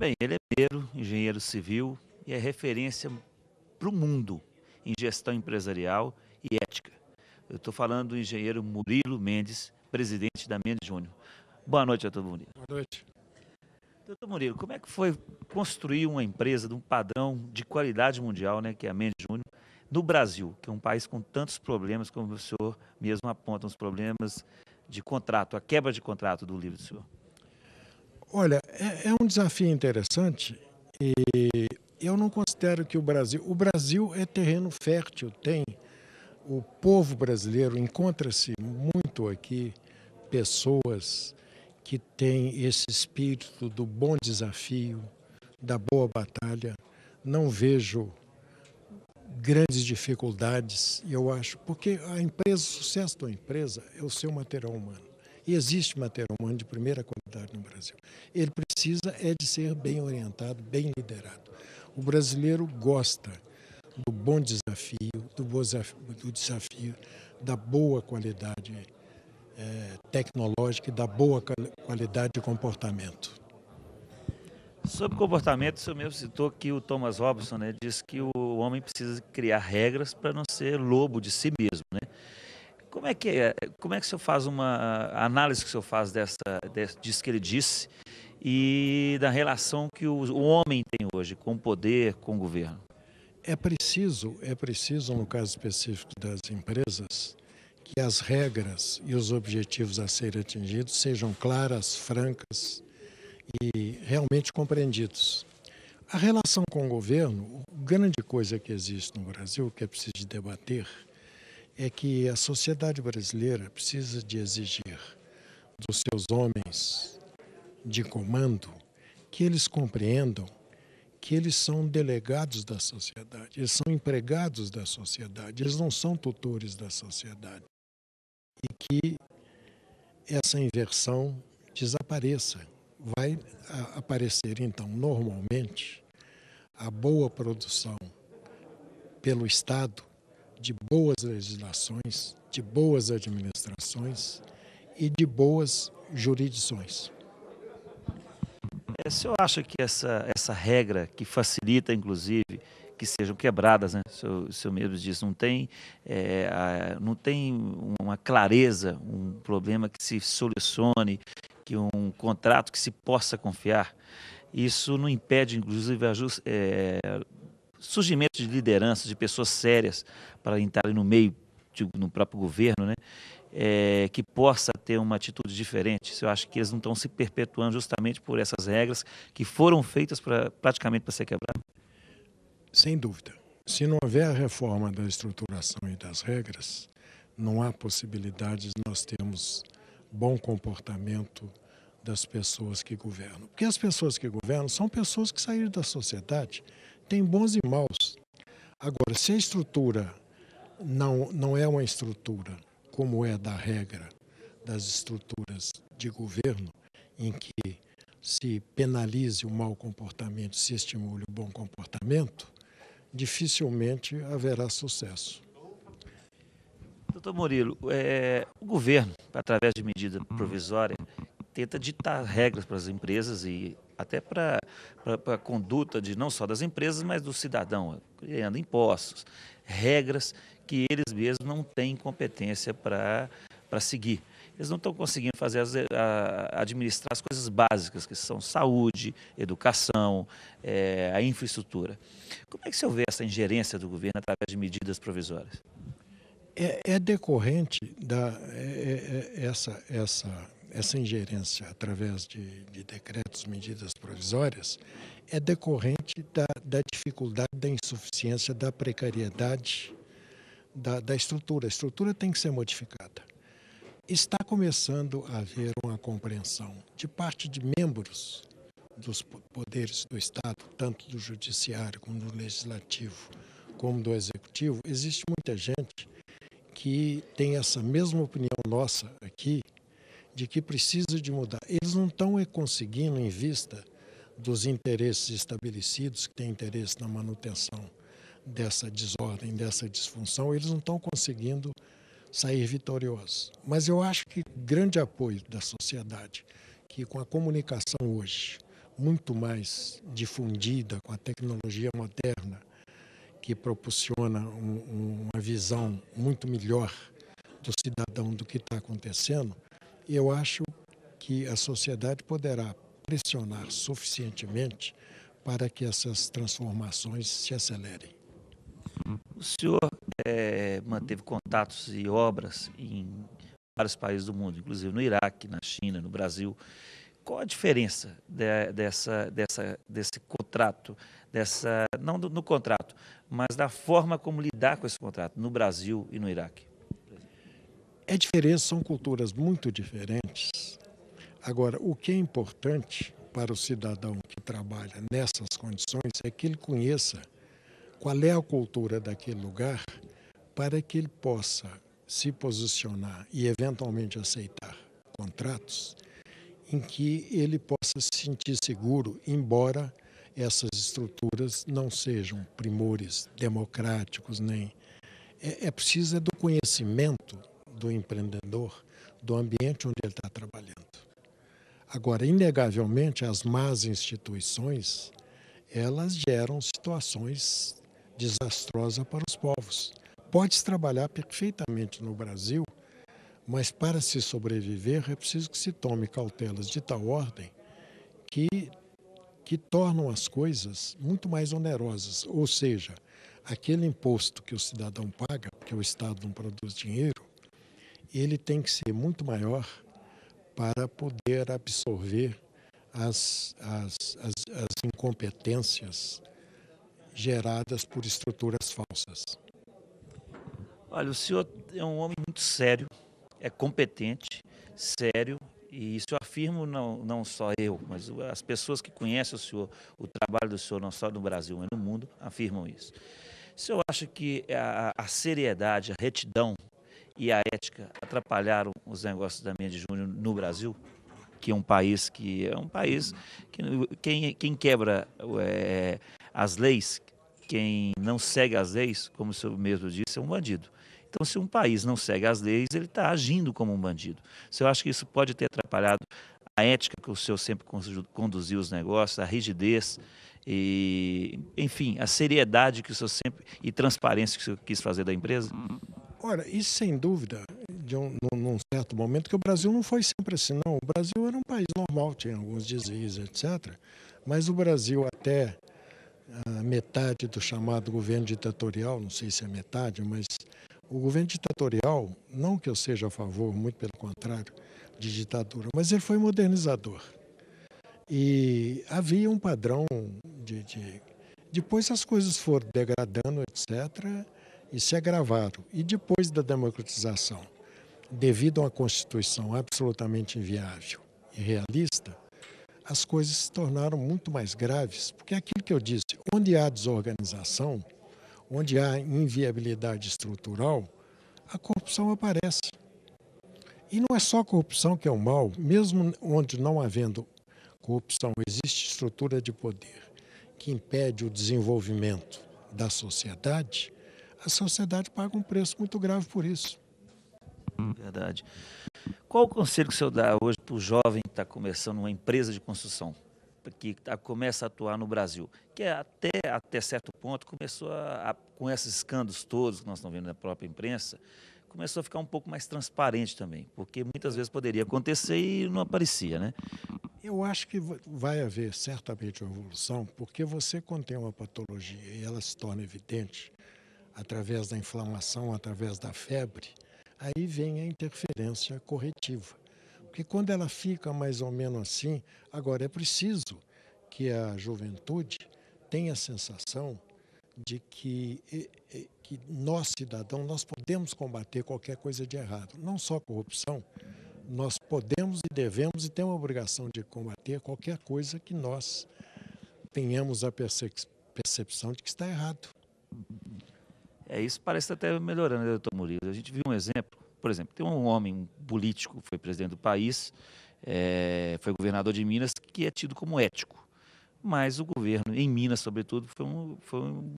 Bem, ele é engenheiro civil e é referência para o mundo em gestão empresarial e ética. Eu estou falando do engenheiro Murilo Mendes, presidente da Mendes Júnior. Boa noite, doutor Murilo. Boa noite. Doutor Murilo, como é que foi construir uma empresa de um padrão de qualidade mundial, né, que é a Mendes Júnior, no Brasil, que é um país com tantos problemas, como o senhor mesmo aponta, os problemas de contrato, a quebra de contrato do livro do senhor? Olha, é um desafio interessante e eu não considero que o Brasil é terreno fértil, o povo brasileiro encontra-se muito aqui pessoas que têm esse espírito do bom desafio, da boa batalha. Não vejo grandes dificuldades, eu acho, porque o sucesso da empresa é o seu material humano. E existe material humano de primeira qualidade no Brasil. Ele precisa de ser bem orientado, bem liderado. O brasileiro gosta do bom desafio, do desafio da boa qualidade tecnológica e da boa qualidade de comportamento. Sobre comportamento, o senhor mesmo citou que o Thomas Robinson, né, diz que o homem precisa criar regras para não ser lobo de si mesmo, né? Como é que o senhor faz a análise que o senhor faz disso que ele disse e da relação que o homem tem hoje com o poder, com o governo? É preciso, no caso específico das empresas, que as regras e os objetivos a serem atingidos sejam claras, francas e realmente compreendidos. A relação com o governo, a grande coisa que existe no Brasil, que é preciso de debater, é que a sociedade brasileira precisa de exigir dos seus homens de comando que eles compreendam que eles são delegados da sociedade, eles são empregados da sociedade, eles não são tutores da sociedade. E que essa inversão desapareça. Vai aparecer, então, normalmente, a boa produção pelo Estado de boas legislações, de boas administrações e de boas jurisdições. O senhor acha que essa regra que facilita, inclusive, que sejam quebradas, né? O senhor mesmo disse, não tem uma clareza, um problema que se solucione, que um contrato que se possa confiar. Isso não impede, inclusive, surgimento de lideranças, de pessoas sérias para entrarem no meio, no próprio governo, né? Que possa ter uma atitude diferente. Eu acho que eles não estão se perpetuando justamente por essas regras que foram feitas praticamente para ser quebradas. Sem dúvida. Se não houver a reforma da estruturação e das regras, não há possibilidade de nós termos bom comportamento das pessoas que governam. Porque as pessoas que governam são pessoas que saíram da sociedade, têm bons e maus. Agora, se a estrutura não é uma estrutura como é da regra das estruturas de governo, em que se penalize o mau comportamento, se estimule o bom comportamento, dificilmente haverá sucesso. Doutor Murilo, o governo, através de medida provisória, tenta ditar regras para as empresas e até para a conduta de não só das empresas, mas do cidadão, criando impostos, regras que eles mesmos não têm competência para seguir. Eles não estão conseguindo administrar as coisas básicas, que são saúde, educação, a infraestrutura. Como é que o senhor vê essa ingerência do governo através de medidas provisórias? É decorrente essa ingerência através de decretos, medidas provisórias, é decorrente da dificuldade, da insuficiência, da precariedade da estrutura. A estrutura tem que ser modificada. Está começando a haver uma compreensão de parte de membros dos poderes do Estado, tanto do judiciário como do legislativo, como do executivo. Existe muita gente que tem essa mesma opinião nossa aqui, de que precisa de mudar. Eles não estão conseguindo, em vista dos interesses estabelecidos, que têm interesse na manutenção dessa desordem, dessa disfunção, eles não estão conseguindo sair vitoriosos. Mas eu acho que grande apoio da sociedade, que com a comunicação hoje, muito mais difundida com a tecnologia moderna, que proporciona uma visão muito melhor do cidadão do que está acontecendo, eu acho que a sociedade poderá pressionar suficientemente para que essas transformações se acelerem. O senhor manteve contatos e obras em vários países do mundo, inclusive no Iraque, na China, no Brasil. Qual a diferença desse contrato, não no contrato, mas da forma como lidar com esse contrato no Brasil e no Iraque? É diferente, são culturas muito diferentes. Agora, o que é importante para o cidadão que trabalha nessas condições é que ele conheça qual é a cultura daquele lugar para que ele possa se posicionar e eventualmente aceitar contratos em que ele possa se sentir seguro, embora essas estruturas não sejam primores democráticos, nem. É preciso do conhecimento do empreendedor, do ambiente onde ele está trabalhando. Agora, inegavelmente, as más instituições, elas geram situações desastrosas para os povos. Pode-se trabalhar perfeitamente no Brasil, mas para se sobreviver é preciso que se tome cautelas de tal ordem que tornam as coisas muito mais onerosas. Ou seja, aquele imposto que o cidadão paga, porque o Estado não produz dinheiro, ele tem que ser muito maior para poder absorver as incompetências geradas por estruturas falsas. Olha, o senhor é um homem muito sério, é competente, sério, e isso eu afirmo não só eu, mas as pessoas que conhecem o senhor, o trabalho do senhor, não só no Brasil, mas no mundo, afirmam isso. O senhor acha que a seriedade, a retidão e a ética atrapalharam os negócios da Mendes Júnior no Brasil? Que é um país que quem quebra as leis, quem não segue as leis, como o senhor mesmo disse, é um bandido. Então, se um país não segue as leis, ele está agindo como um bandido. O senhor acha que isso pode ter atrapalhado a ética que o senhor sempre conduziu os negócios, a rigidez e, enfim, a seriedade que o senhor sempre e transparência que o senhor quis fazer da empresa? Ora, isso sem dúvida, num certo momento, que o Brasil não foi sempre assim, não. O Brasil era um país normal, tinha alguns desvios, etc. Mas o Brasil, até a metade do chamado governo ditatorial, não sei se é metade, mas o governo ditatorial, não que eu seja a favor, muito pelo contrário, de ditadura, mas ele foi modernizador. E havia um padrão Depois as coisas foram degradando, etc., e se agravaram. E depois da democratização, devido a uma Constituição absolutamente inviável e realista, as coisas se tornaram muito mais graves, porque é aquilo que eu disse, onde há desorganização, onde há inviabilidade estrutural, a corrupção aparece. E não é só a corrupção que é o mal, mesmo onde não havendo corrupção, existe estrutura de poder que impede o desenvolvimento da sociedade, a sociedade paga um preço muito grave por isso. Verdade. Qual o conselho que o senhor dá hoje para o jovem que está começando uma empresa de construção, que começa a atuar no Brasil, que até certo ponto começou com esses escândalos todos que nós estamos vendo na própria imprensa, começou a ficar um pouco mais transparente também, porque muitas vezes poderia acontecer e não aparecia, né? Eu acho que vai haver certamente uma evolução, porque você, quando tem uma patologia e ela se torna evidente através da inflamação, através da febre, aí vem a interferência corretiva. Porque quando ela fica mais ou menos assim, agora é preciso que a juventude tenha a sensação de que nós, cidadãos, nós podemos combater qualquer coisa de errado. Não só a corrupção, nós podemos e devemos e temos a obrigação de combater qualquer coisa que nós tenhamos a percepção de que está errado. Isso parece estar até melhorando, né, doutor Murilo? A gente viu um exemplo, por exemplo, tem um homem um político, foi presidente do país, foi governador de Minas, que é tido como ético. Mas o governo, em Minas, sobretudo,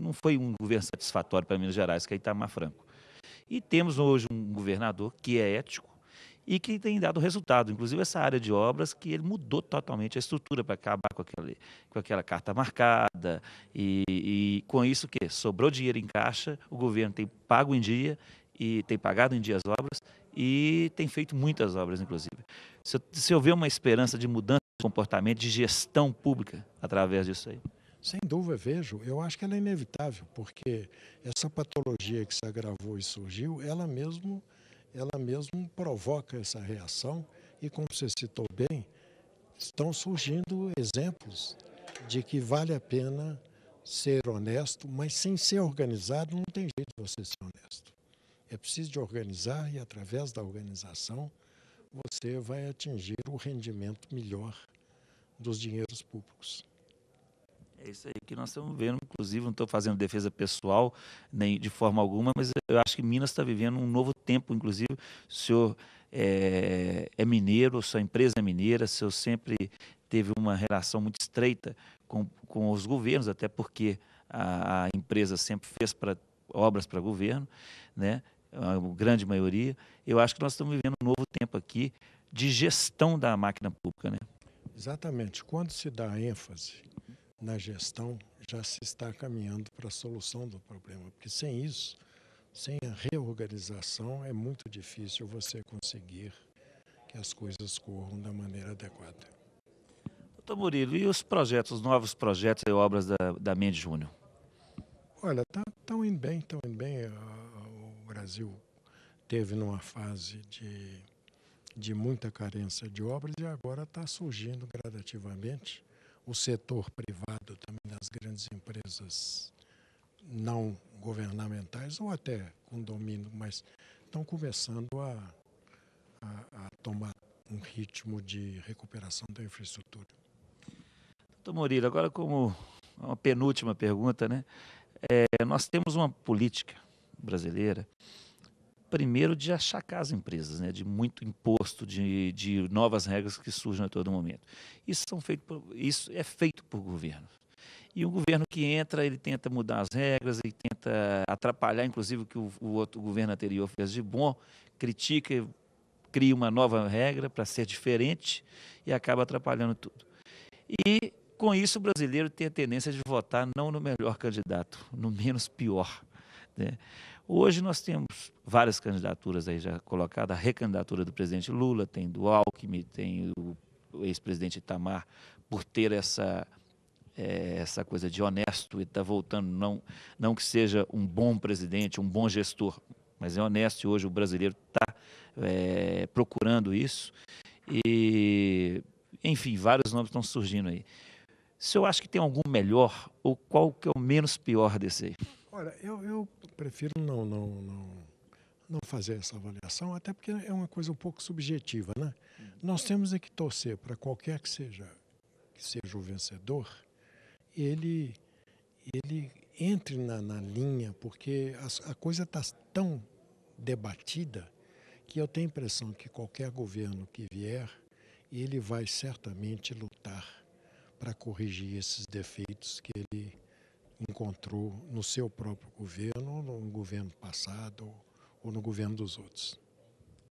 não foi um governo satisfatório para Minas Gerais, que é Itamar Franco. E temos hoje um governador que é ético e que tem dado resultado. Inclusive essa área de obras que ele mudou totalmente a estrutura para acabar com aquela carta marcada e com isso que sobrou dinheiro em caixa, o governo tem pago em dia e tem pagado em dia as obras e tem feito muitas obras, inclusive. Se houver uma esperança de mudança de comportamento, de gestão pública através disso aí. Sem dúvida, vejo. Eu acho que ela é inevitável, porque essa patologia que se agravou e surgiu, ela mesmo provoca essa reação e, como você citou bem, estão surgindo exemplos de que vale a pena ser honesto, mas sem ser organizado não tem jeito de você ser honesto. É preciso de organizar e, através da organização, você vai atingir o rendimento melhor dos dinheiros públicos. É isso aí que nós estamos vendo, inclusive não estou fazendo defesa pessoal nem de forma alguma, mas eu acho que Minas está vivendo um novo tempo, inclusive o senhor é mineiro, sua empresa é mineira, o senhor sempre teve uma relação muito estreita com os governos, até porque a empresa sempre fez obras para governo, né, a grande maioria. Eu acho que nós estamos vivendo um novo tempo aqui de gestão da máquina pública, né? Exatamente. Quando se dá ênfase na gestão, já se está caminhando para a solução do problema, porque sem isso, sem a reorganização, é muito difícil você conseguir que as coisas corram da maneira adequada. Doutor Murilo, e os projetos, os novos projetos e obras da Mendes Júnior? Olha, estão indo bem, estão indo bem. O Brasil teve numa fase de muita carência de obras e agora está surgindo gradativamente. O setor privado também das grandes empresas não governamentais ou até com domínio, mas estão começando a tomar um ritmo de recuperação da infraestrutura. Doutor Murilo, agora como uma penúltima pergunta, né? Nós temos uma política brasileira, primeiro de achacar as empresas, né? De muito imposto, de novas regras que surgem a todo momento. Isso é feito por governos. E o governo que entra, ele tenta mudar as regras, ele tenta atrapalhar, inclusive, o que o outro governo anterior fez de bom, critica, cria uma nova regra para ser diferente e acaba atrapalhando tudo. E, com isso, o brasileiro tem a tendência de votar não no melhor candidato, no menos pior, né? Hoje nós temos várias candidaturas aí já colocadas, a recandidatura do presidente Lula, tem do Alckmin, tem o ex-presidente Itamar, por ter essa coisa de honesto e está voltando, não que seja um bom presidente, um bom gestor, mas é honesto e hoje o brasileiro está procurando isso. E, enfim, vários nomes estão surgindo aí. O senhor acha que tem algum melhor ou qual que é o menos pior desse aí? Olha, eu prefiro não fazer essa avaliação, até porque é uma coisa um pouco subjetiva, né? Nós temos é que torcer para qualquer que seja o vencedor, ele entre na linha, porque a coisa está tão debatida que eu tenho a impressão que qualquer governo que vier, ele vai certamente lutar para corrigir esses defeitos que ele encontrou no seu próprio governo, no governo passado ou no governo dos outros.